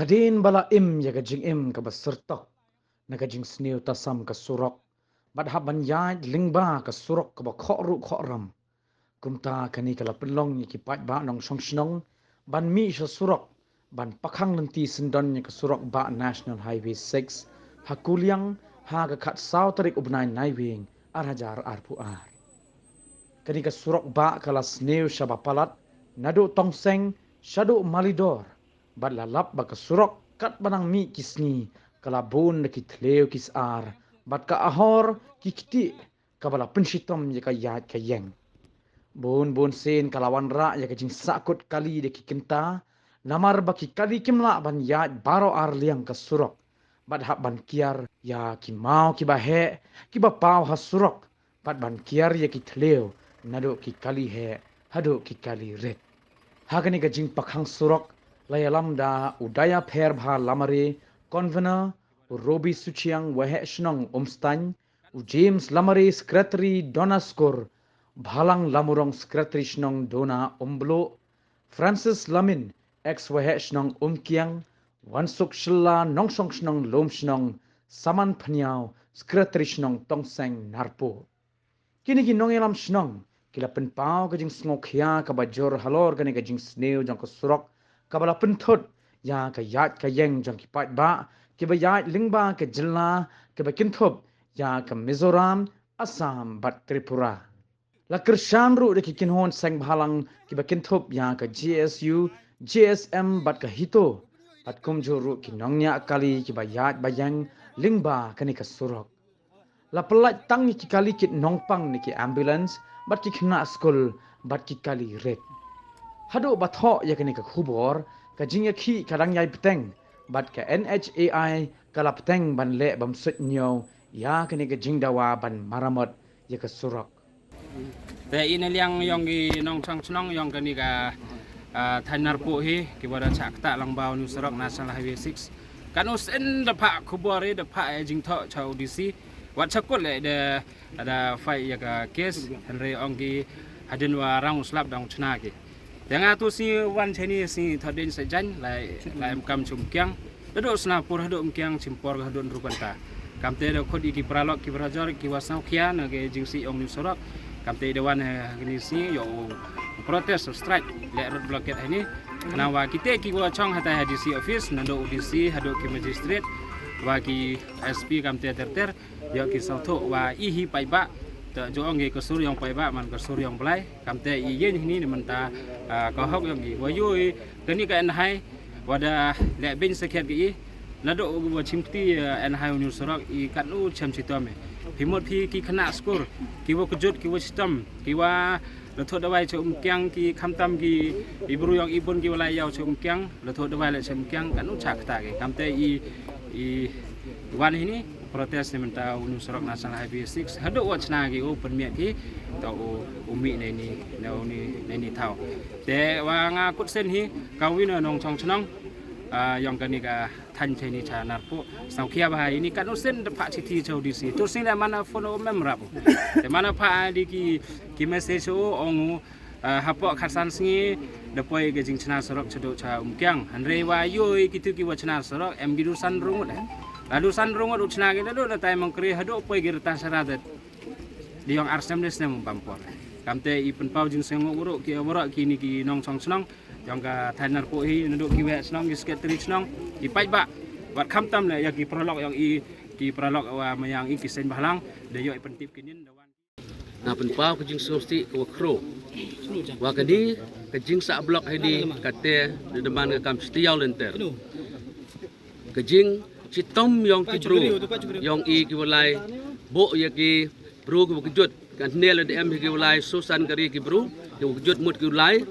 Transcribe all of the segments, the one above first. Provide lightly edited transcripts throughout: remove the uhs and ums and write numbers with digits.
Kadin bala im ya gajing im ka basertok na gajing snew tasam ka surok bad haban yai lingba ka surok ka ba kho ram kumta kani kala penlong ni ki pat ba nong song snong ban mi sha surok ban pakhang nanti sindon ni ka surok ba National Highway 6 hakuliang ha ka khat sau tarik ubnai naiwing ar hajar ar pu ar kani ka surok ba kala snew shaba palat nadu tongseng shadu malidor bad lalap ba ka surok kat banang mi kisni kala bon na kitleo kis ar bad ka ahor kikti kabala penshitom ya ka yat ka yeng bon sen kalawan ra ya ka jing sakut kali de kikenta namar baki kali kimla ban yat baro ar liang ka surok bad hab ban kiar ya ki mau ki bahe ki ba pau ha surok bad ban kiar ya ki thleo nado ki kali he hado ki kali ret hagani ka jing pakhang surok layalam da udaya pher bha lamare convener robi suchiang wahe shnong umstan u james lamare secretary donaskor bhalang lamurong secretary shnong dona umblo francis lamin ex wahe shnong umkiang wansuk shilla nongsong shnong lom shnong saman phniao secretary shnong tongseng narpo kini ki nongelam shnong kila pen pau ka jing sngo khia ka bajor halor ka ni ka jing sneu jang ka surok ka bala pen thot ya ka yat ka yeng jang ki pat ba ki ba yat lingba ka jilna ka ba kin thop ya ka mizoram assam bat tripura la kershan ru de ki kin hon sang bhalang ki ba kin thop ya ka gsu gsm bat ka hito pat kum joru ki nongnya kali ki ba yat ba yang lingba ka ni ka surok la pelat tang ni ki kali kit nongpang ni ki ambulance bat ki khna school bat ki kali ret hado batho ya kani ka khubor ka jingya khi kadang yai peteng bat ka nhai kala peteng ban le bam sut nyo ya kani ka jingdawa ban maramot ya ka surak Te ina liang yong gi nong chang chnong yong kani ka thanar po hi ki wada chak ta lang baw nu surok National Highway 6 kanus en da pha khubor da pha jing tho chau dc wat chakul le da ada fai ya ka case henry ongi hadin wa rang slap dang chna ki yang atu si wan cheni si thodin sa jan lai kam chum kyang do sna pur hado kyang chimpor hado rupanta kamte da khodi ki pralok ki brajor ki wasau khia na ge jingsi ong ni sorok kamte de wan ni si yo protest strike le road blockade ini nawa kite ki wa chong hata hadisi office nando udc hado ki magistrate wa ki sp kamte terter yo ki sauto wa ihi pai ba ta jo nge ko sur yong pai ba man ko sur yong blai kamte i yen ni ni menta ko hok yong gi wa yoi kani ka en hai wada le bin sekhet gi nado wa chimti en hai nu sorok i kanu cham chitome himot phi ki khana skor ki wa kujut ki wa system ki wa la thot dawai chum kyang ki khamtam ki ibru yong ibon ki wala yaw chum kyang la thot dawai la chum kyang kanu chak ta ge kamte i wan ini protes ni menta unu sorok National Highway 6 hado wachna gi o permit ki to umi ni thau te wa nga kut sen hi kawina nong chong chnong yong kani ka than cheni cha narpo sau khia ba ini kan sen de pha chithi chau dc to sin la mana phone memra te mana pha di ki message o ongu hapo khasan singi de poi ge jing chna sorok chodo cha umkyang hanre wa yoi kitu ki wachna sorok em gidu san rung de lalu san rung ru chna ge do na tai mangkri hado poi ge ta saradat di yong arsam des nem pampor kamte i pen pau jing seng uru ki awra ki ni ki nong chong snong yang ka thanar po hi nduk ki we snong ki secretary snong ki pai ba wat kham tam le ya ki prolog yang i ki prolog wa mayang i ki sen bahlang de yo i pentip kinin dawan na pen pau ke jing sosti ko kro wa kadi ke jing sa blok hidi kate de deman ke kam stiau lenter ke jing chitom yong ki bru yong i ki walai bo ya ki bru ki kejut kan nel de em ki walai susan kari ki bru ki kejut mut ki walai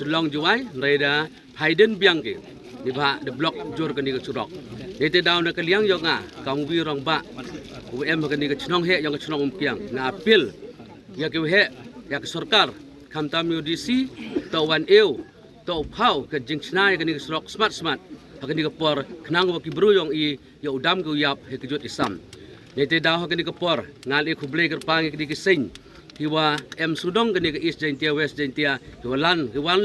Long juai reda Hayden biang ke di ba de blok jor kan di surok ete daun na kaliang yo nga kaung wi rong ba em kan di chnong he yang chnong umpiang na apil ya ke he ya ke sarkar kam tam udc to wan eu to phau ke jing snai kan di surok smart kan di por knang wa ki bru yong i ya udam ku yap he ke jot isam ete daun kan di por ngal e khuble ker pang ke di sing hiwa em sudong kini ke east jentia west jentia hiwa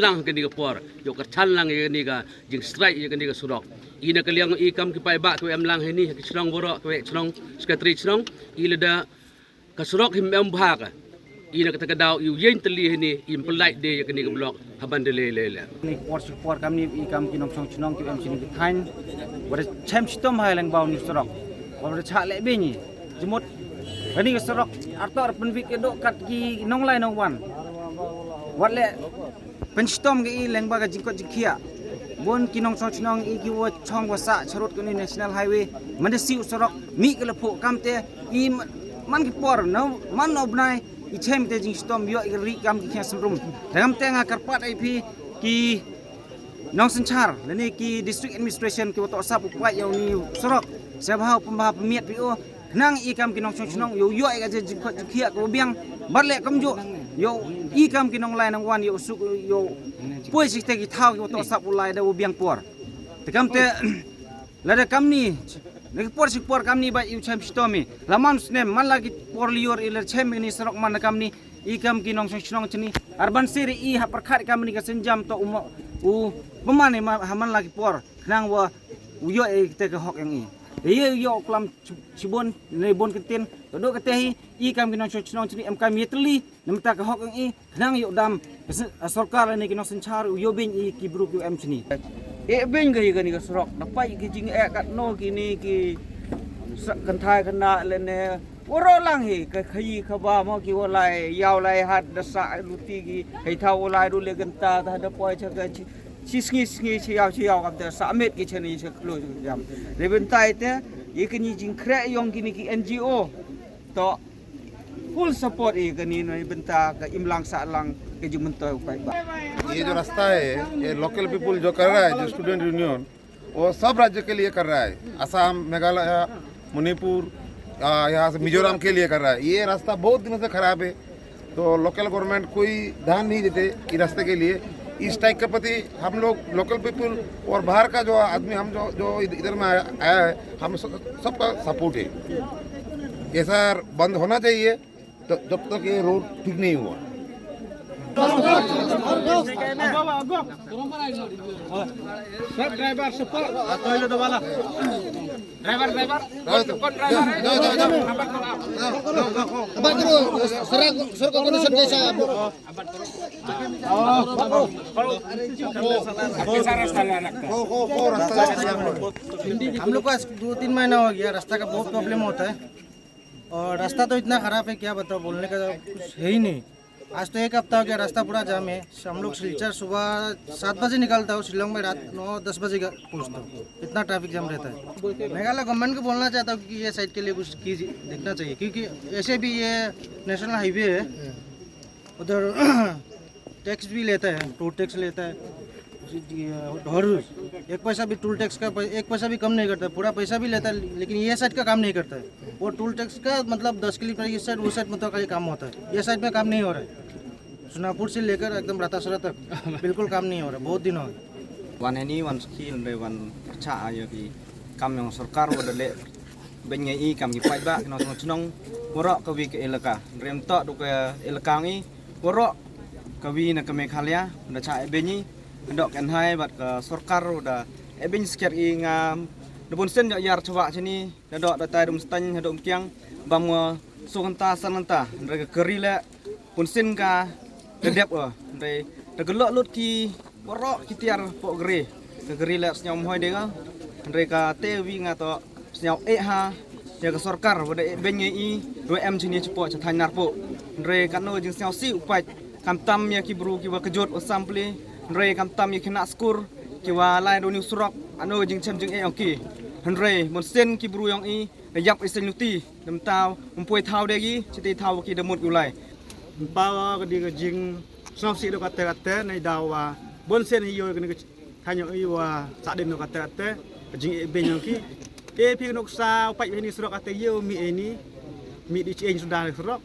lang kini ke por yo kerchan lang kini ke jing strike kini ke surok ina kaliang ikam ki pai ba ke em lang ini ke chnong borok ke chnong sekretari chnong ila da ke surok him em bhag ina kata kadau yu yen teli ini im polite de kini ke blok haban de le ni por kami ikam kinong chnong ki em sini ke thain ber chem chitom hai lang bau ni surok ber cha le be ni jemut ini ke surok artor penvik ke dok kat ki nong lai nong wan wat le penstom ke i lang ba ka jingkot jikia bon kinong chnong i ki wo chong wa sa charot ko ni national highway mande siu surok mi ke lepo kamte i man ki por no man no bnai i chem te jing stom yo i ri kam ki khasam rum dam te nga karpat ai phi ki nong sanchar leni ki district administration ki to sap upai yo ni surok sebhau pembah pemiat pi o nang i kam kinong chnong yo yo ai ga je jingkot jikia ko biang barle kam jo yo i kam kinong lai nang wan yo suk yo poi sik te ki thau ki to sap ulai da biang por te kam te lada kam ni nek por sik por kam ni ba yu chem stomi laman sne man lagi por lior iler chem ni serok man kam ni i kam kinong chnong chni arban siri i ha perkhat kam ni ka senjam to u pemane haman lagi por nang wa yo e te ka hok yang i yo klam cibon ne bon ketin do ke tehi i kam kinong chnong chni em kam yetli nemta ka hok yang nang yo dam sarkar ni kinong senchar yo bin i ki bru ki em chni e ben ga ni ka sorok dapai ki jing e kat no kini ki kan thai kana le ne oro lang hi ka khai khaba mo ki walai yaw lai hat da sa luti ki hei tha walai ru le ganta da da poi cha ka chi sngi chi yaw kam ta sa met ki chani se klo jam le ben tai te ye kini jing kre yong kini ki NGO to full support e kini no benta ka imlang sa lang ke jing mentoy upai ba ये जो रास्ता है ये local people जो कर रहा है जो स्टूडेंट यूनियन वो सब राज्य के लिए कर रहा है असम मेघालय मणिपुर यहाँ से मिजोरम के लिए कर रहा है ये रास्ता बहुत दिनों से खराब है तो लोकल गवर्नमेंट कोई ध्यान नहीं देते इस रास्ते के लिए इस स्ट्राइक के प्रति हम लोग लोकल पीपल और बाहर का जो आदमी हम जो इधर में आया है हम सबका सपोर्ट है ये सर बंद होना चाहिए तो जब तक ये रोड ठीक नहीं हुआ driver support atau itu bala driver हम लोग का 2-3 महीना हो गया रास्ता का बहुत प्रॉब्लम होता है और रास्ता तो इतना खराब है क्या बताओ बोलने का कुछ है ही नहीं आज तो 1 हफ्ता हो गया रास्ता पूरा जाम है हम लोग सिलचर सुबह 7 बजे निकलता हूँ शिलोंग में रात 9-10 बजे पहुँचता हूँ इतना ट्रैफिक जाम रहता है मेघालय गवर्नमेंट को बोलना चाहता हूँ कि ये साइड के लिए कुछ देखना चाहिए क्योंकि ऐसे भी ये नेशनल हाईवे है उधर टैक्स भी लेता है टोल टैक्स लेता है हर रोज 1 पैसा भी टोल टैक्स का 1 पैसा भी कम नहीं करता पूरा पैसा भी लेता है लेकिन ये साइड का काम नहीं करता है वो टोल टैक्स का मतलब 10 किलोमीटर इस साइड वो साइड में तो खाली काम होता है ये साइड में काम नहीं हो रहा है सुनापुर से लेकर एकदम रातासरा तक बिल्कुल काम नहीं हो रहा बहुत दिन हो गए wan ini wan skill de wan perca ya ki kam yang sarkar wa dele benye i kam ki pai ba no chnong woro ka wi ke elaka rem to du ke elaka ngi woro ka wi na ka Meghalaya da cha benyi dok kan hai bat ke sarkar da ben sekiar i ngam debon sen ya yar coba sini da dok da tai dum stan da dum tiang bam suganta sananta re keri le pun sen ka dedep re da gelok lut ki woro ki tiar po gre gre le senyom hoi de ga re ka te wi nga to senyom e ha ya ka sarkar wa da benye i 2M sini cepo cha thanar po re kan no jing senyom si upai kam tam ya ki bru ki wa kejot sample Ray kam tam ye kena skur ki wa lai do ni surok ano jing chem jing e oki Ray mon sen ki bru yong i yap isen luti dem taw umpoi thau de gi chiti thau ki demut ulai bawa ke di jing sop si do kate nai dawa bon sen yo ke ni thanyo i wa sa den do kate jing e ben yong ki e pi nok sa pai ni surok kate yo mi eni mi di chen sudah surok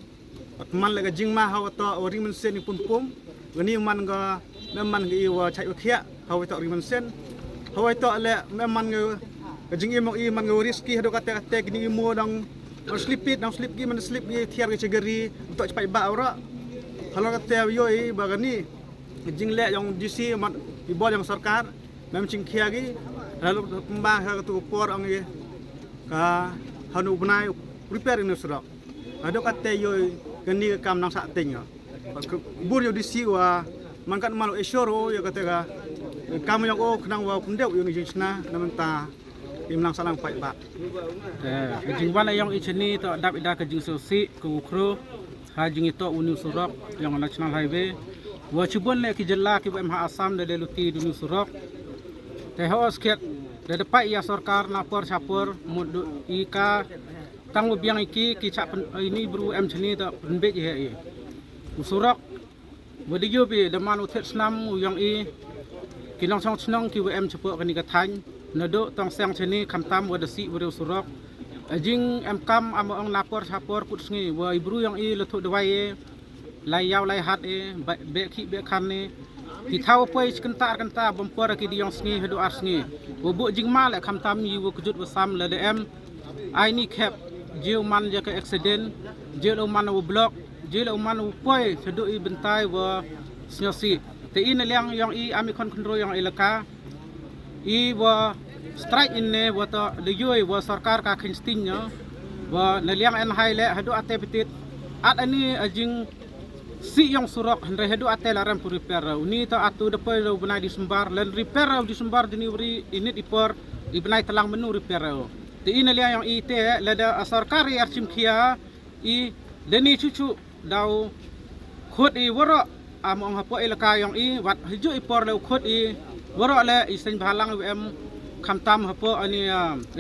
man la jing ma haw to ori mon sen ni pum pum gani man ga memang ke iwa cai ukhia hawi tok riman sen hawi tok le memang ke jing imok i man ke riski hado kate kini imo dang มันสลิปปิดน้องสลิปกี้มันสลิปกี้เทียร์กับเชกรีuntuk cepat bak orang kalau kata yoi bagani jing le yang DC mat ibu yang sarkar memang cing kia gi lalu pembang ke tu por ang gi ka hanu benai prepare ini surat ada kata yoi gani kam nang sak ting bur yo DC wa man kan malu esyoro yo kata ka kamu yang kenang wa kundeu yo ni jina namenta imlang salang pai bak jing wala yang ichni to dap ida ka jing sosi ku kro ha jing ito unu surok yang national highway wa chibon le ki jella ki MH Assam de luti dunu surok te ho sket de depai ya sarkar na por chapur mudu ika tang biang iki ki chap ini bru em chni to penbe je he usurok wadiyo bi de man uthet snam yang i kinong song chnong ki em chapo kani ka than nado tong sang chni khamtam wadasi wadu surok jing em kam among napor chapor kut sngi wa ibru yang i lothu dawai lai yaw lai hat be khi be khan ni ki thau poi kenta bompor ki diong sngi hedu ar sngi bobu jing ma le khamtam yi wo kujut wasam le em ai ni khep jiu man ja ka accident jiu man wo block jiu man wo poi sedu i bentai wa snyosi te in liang yang i ami kon kontrol yang ilaka i wa strike in ne wa to le yoi wa sarkar ka khinstin nya wa le liang en hai le hadu ate petit at ani ajing si yang surok henre hedu ate laram pu repair uni to atu depai ro benai di sembar len repair di sembar delivery init ipor i benai telang menu repair te in liang yang i te le da sarkar yar chim khia i deni cucu dau khot i woro among hapo ilaka yang i wat hiju ipor le khot i woro le i sen bhalang em khamtam hapo ani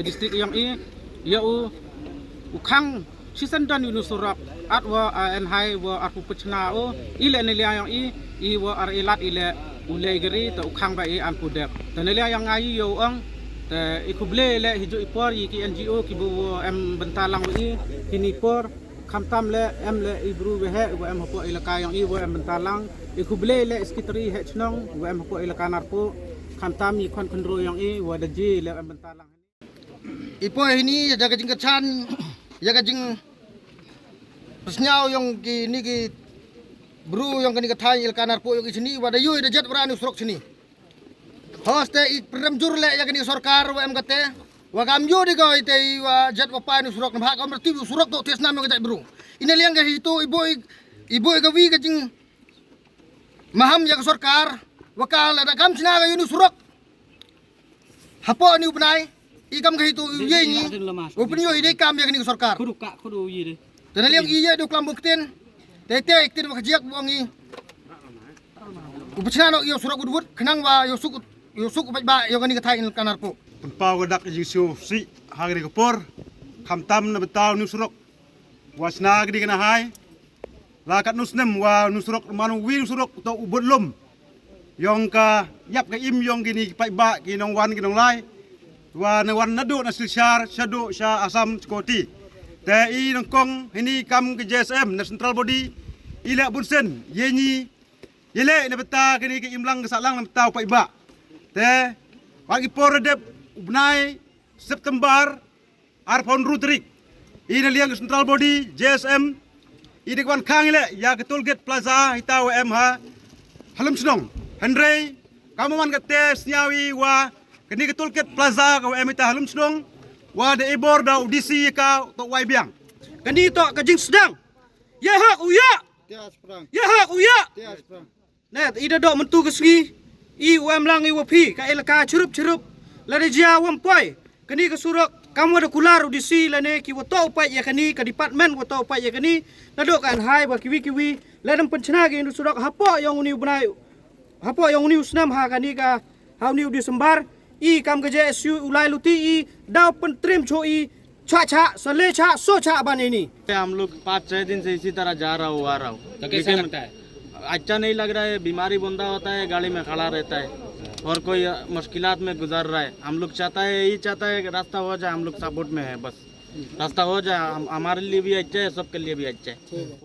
district yang i ya u khang sisan dan unu surak atwa en hai wa aku pechna ile ne lia yang i wa ar ilat ile ulai geri to khang ba i an pudek to ne lia yang ai yo ang te ikuble le hiju ipor yi ki NGO ki bo em bentalang i kini por khamtam le em le ibru we he wa em hapo ilaka yang i wa em bentalang ikuble le skitri he chnong wa em hapo ilaka narpo khamtam mi kon kondro yang i wa daji le em bentalang ipo ini jaga jing kechan jaga jing pesnyau yang ki ni ki bru yang kini kathai ilka narpo yang sini wada yu da jet brani surok sini hoste ik prem jur le yang kini sarkar wa em kate wa gam yu di go ite wa jet wa pa ni surok na ka merti surok to tes nam yang kate bru ina liang ga hitu ibo ga wi ga jing maham yang sarkar wa ka la da gam sina ga yu ni surok hapo ni ubnai ikam ga hitu ye ni upni yo ide kam yang kini sarkar kudu ka kudu yi de dan liang iya do kelam buktin tete iktin wa kajiak buangi upchana no yo surak udut kenang wa yo suk ba yo kani kathai kanarpo pau gadak jing siu si hagri kapor khamtam na betaw nu surok wasna gdi kana hai lakat nusnem wa nusurok manu wi surok to ubodlum yong ka yap ka im yong gini pai ba kinong wan kinong lai wa na wan nadu na silshar shadu sha asam skoti te i nongkong ini kam ke JSM na central body ila bunsen yenyi yele na beta kini ke imlang salang na beta pai ba te pagi poredep ubnai September arpon rutrik ina liang central body JSM ini kwan khang ile ya ke toll gate plaza hitaw MH halum snong henry kamu man kate snyawi wa kini ke toll gate plaza ka MH halum snong wa de ibor da DC ka to wai biang kani to ka jing sedang ya hak uya ya hak uya net ida do mentu ke sgi i wam lang i wapi ka elaka churup la de jia wam poi kani ke surak kamu ada kular DC la ne ki wato upai ya kani ka department wato upai ya kani la do kan hai ba kiwi la dam penchna ge ndu surak hapo yang uni bunai hapo yang uni usnam ha kani ka ha uni Desember i kam ke JSU ulai luti i daw pentrim cho i cha sale cha so cha ban ini हम लोग 5-6 दिन से इसी तरह जा रहा हूँ आ रहा हूँ तो कैसा लगता है अच्छा नहीं लग रहा है बीमारी बंदा होता है गाड़ी में खड़ा रहता है और कोई मुश्किलात में गुजर रहा है हम लोग यही चाहता है कि रास्ता हो जाए हम लोग सपोर्ट में है बस रास्ता हो जाए हमारे लिए भी अच्छा है सबके लिए भी अच्छा है